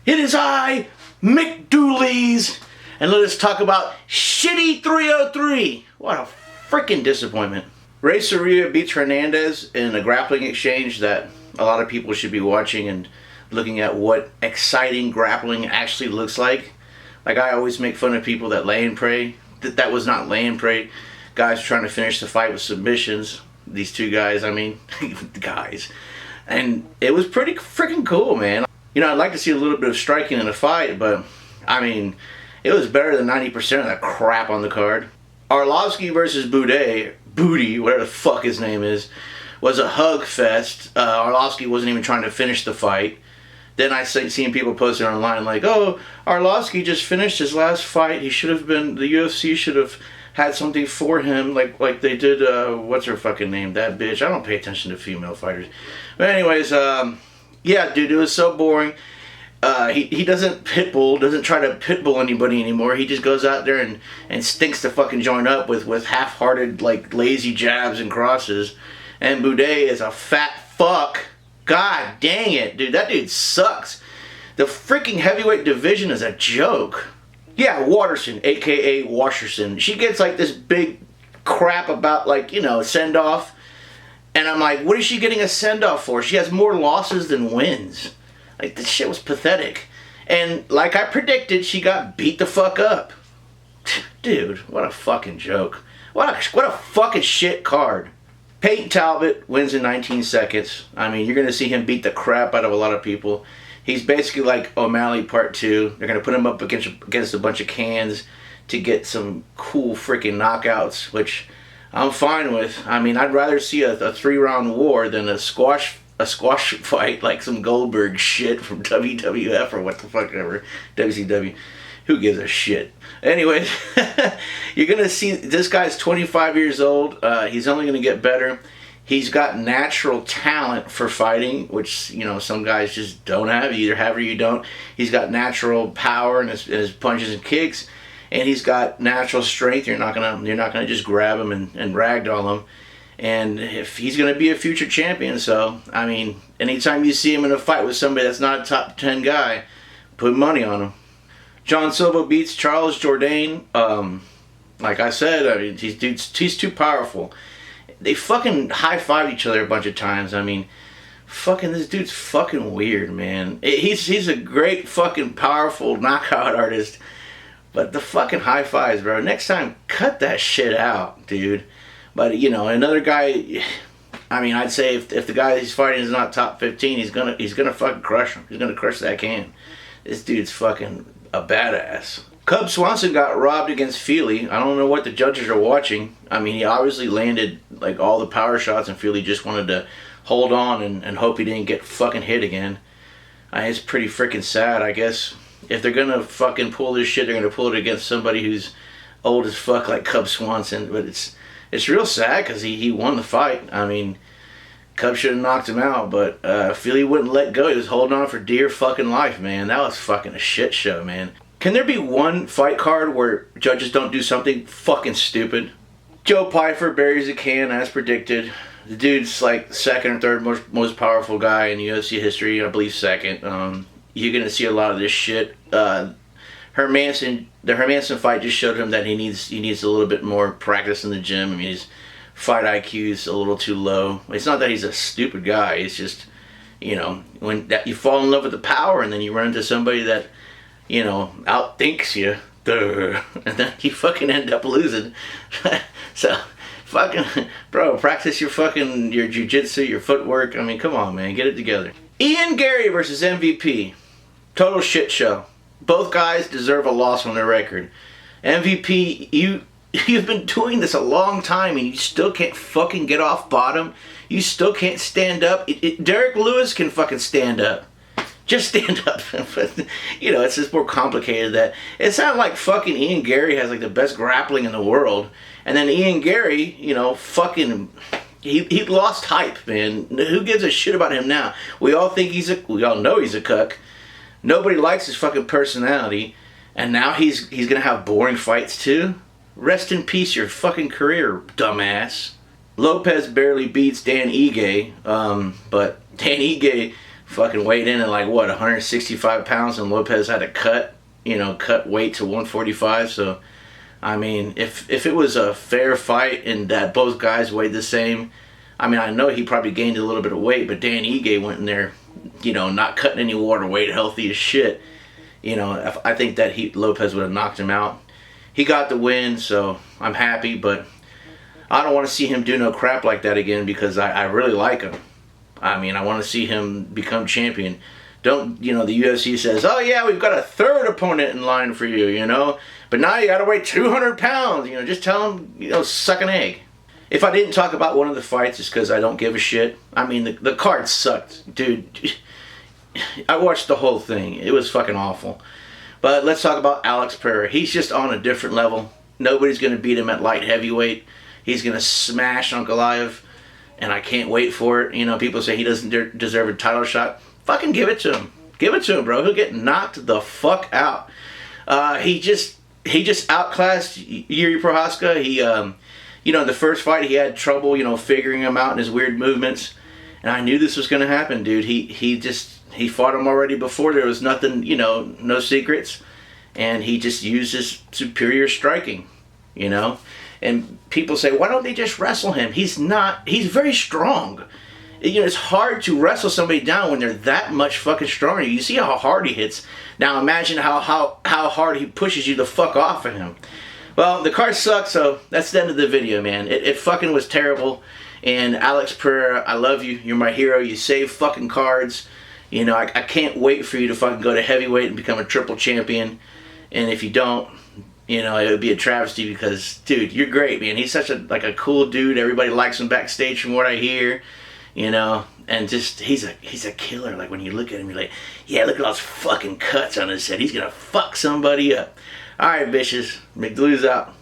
It is I, Mick Dooley's, and let us talk about Shitty 303. What a freaking disappointment. Ray Soria beats Hernandez in a grappling exchange that a lot of people should be watching and looking at what exciting grappling actually looks like. Like, I always make fun of people that lay and pray. That was not lay and pray. Guys trying to finish the fight with submissions. These two guys, I mean, guys. And it was pretty freaking cool, man. You know, I'd like to see a little bit of striking in a fight, but, I mean, it was better than 90% of that crap on the card. Arlovsky versus Booty, whatever the fuck his name is, was a hug fest. Arlovsky wasn't even trying to finish the fight. Then I seen people posting online like, oh, Arlovsky just finished his last fight. He should have been, the UFC should have had something for him like they did, what's her fucking name? That bitch. I don't pay attention to female fighters. But anyways, yeah, dude, it was so boring. He doesn't try to pitbull anybody anymore. He just goes out there and stinks the fucking joint up with half-hearted, like, lazy jabs and crosses. And Boudet is a fat fuck. God dang it, dude. That dude sucks. The freaking heavyweight division is a joke. Yeah, Watterson, a.k.a. Washerson. She gets, like, this big crap about, like, you know, send-off. And I'm like, what is she getting a send-off for? She has more losses than wins. Like, this shit was pathetic. And like I predicted, she got beat the fuck up. Dude, what a fucking joke. What a fucking shit card. Peyton Talbot wins in 19 seconds. I mean, you're going to see him beat the crap out of a lot of people. He's basically like O'Malley Part 2. They're going to put him up against a bunch of cans to get some cool freaking knockouts, which I'm fine with. I mean, I'd rather see a 3-round war than a squash fight like some Goldberg shit from WWF or what the fuck ever. WCW. Who gives a shit? Anyways, you're going to see this guy's 25 years old. He's only going to get better. He's got natural talent for fighting, which, you know, some guys just don't have. You either have or you don't. He's got natural power in his punches and kicks, and he's got natural strength. You're not gonna just grab him and ragdoll him. And if he's going to be a future champion, so, I mean, anytime you see him in a fight with somebody that's not a top 10 guy, put money on him. John Silva beats Charles Jourdain. Like I said, I mean, he's too powerful. They fucking high-five each other a bunch of times. I mean, fucking, this dude's fucking weird, man. He's a great fucking powerful knockout artist, but the fucking high-fives, bro. Next time, cut that shit out, dude. But, you know, another guy, I mean, I'd say if the guy he's fighting is not top 15, he's gonna fucking crush him. He's gonna crush that can. This dude's fucking a badass. Cub Swanson got robbed against Feely. I don't know what the judges are watching. I mean, he obviously landed, like, all the power shots, and Feely just wanted to hold on and hope he didn't get fucking hit again. It's pretty freaking sad, I guess. If they're gonna fucking pull this shit, they're gonna pull it against somebody who's old as fuck like Cub Swanson, but it's real sad because he won the fight. I mean, Cub should have knocked him out, but Feely wouldn't let go. He was holding on for dear fucking life, man. That was fucking a shit show, man. Can there be one fight card where judges don't do something fucking stupid? Joe Pyfer buries a can as predicted. The dude's like second or third most powerful guy in UFC history. I believe second. You're going to see a lot of this shit. The Hermanson fight just showed him that he needs a little bit more practice in the gym. I mean, his fight IQ is a little too low. It's not that he's a stupid guy. It's just, you know, when you fall in love with the power and then you run into somebody that, you know, outthinks you, and then you fucking end up losing. So, fucking, bro, practice your jiu-jitsu, your footwork. I mean, come on, man, get it together. Ian Gary versus MVP. Total shit show. Both guys deserve a loss on their record. MVP, you've been doing this a long time and you still can't fucking get off bottom. You still can't stand up. Derek Lewis can fucking stand up. Just stand up. You know, it's just more complicated that it's not like fucking Ian Gary has like the best grappling in the world. And then Ian Gary, you know, fucking, he lost hype, man. Who gives a shit about him now? We all know he's a cuck. Nobody likes his fucking personality, and now he's gonna have boring fights too? Rest in peace your fucking career, dumbass. Lopez barely beats Dan Ige, but Dan Ige fucking weighed in at like what 165 pounds, and Lopez had to cut weight to 145. So I mean, if it was a fair fight and that both guys weighed the same, I mean, I know he probably gained a little bit of weight, but Dan Ige went in there, not cutting any water weight, healthy as shit. I think that Lopez would have knocked him out. He got the win, so I'm happy, but I don't want to see him do no crap like that again, because I really like him. I mean, I want to see him become champion. Don't, the UFC says, oh yeah, we've got a third opponent in line for you, but now you got to weigh 200 pounds, just tell him, suck an egg. If I didn't talk about one of the fights, it's because I don't give a shit. I mean, the card sucked, dude. I watched the whole thing. It was fucking awful. But let's talk about Alex Pereira. He's just on a different level. Nobody's going to beat him at light heavyweight. He's going to smash Ankalaev, and I can't wait for it. People say he doesn't deserve a title shot. Fucking give it to him. Give it to him, bro. He'll get knocked the fuck out. He just outclassed Yuri Prochazka. He, in the first fight, he had trouble, figuring him out and his weird movements. And I knew this was going to happen, dude. He fought him already before. There was nothing, no secrets. And he just used his superior striking, And people say, why don't they just wrestle him? He's very strong. It's hard to wrestle somebody down when they're that much fucking stronger. You see how hard he hits. Now imagine how hard he pushes you the fuck off of him. Well, the card sucks, so that's the end of the video, man. It fucking was terrible. And Alex Pereira, I love you. You're my hero. You save fucking cards. I can't wait for you to fucking go to heavyweight and become a triple champion. And if you don't, it would be a travesty, because, dude, you're great, man. He's such a cool dude. Everybody likes him backstage from what I hear. And just, he's a killer. Like, when you look at him, you're like, yeah, look at all those fucking cuts on his head. He's gonna fuck somebody up. Alright, bitches. McDelue's out.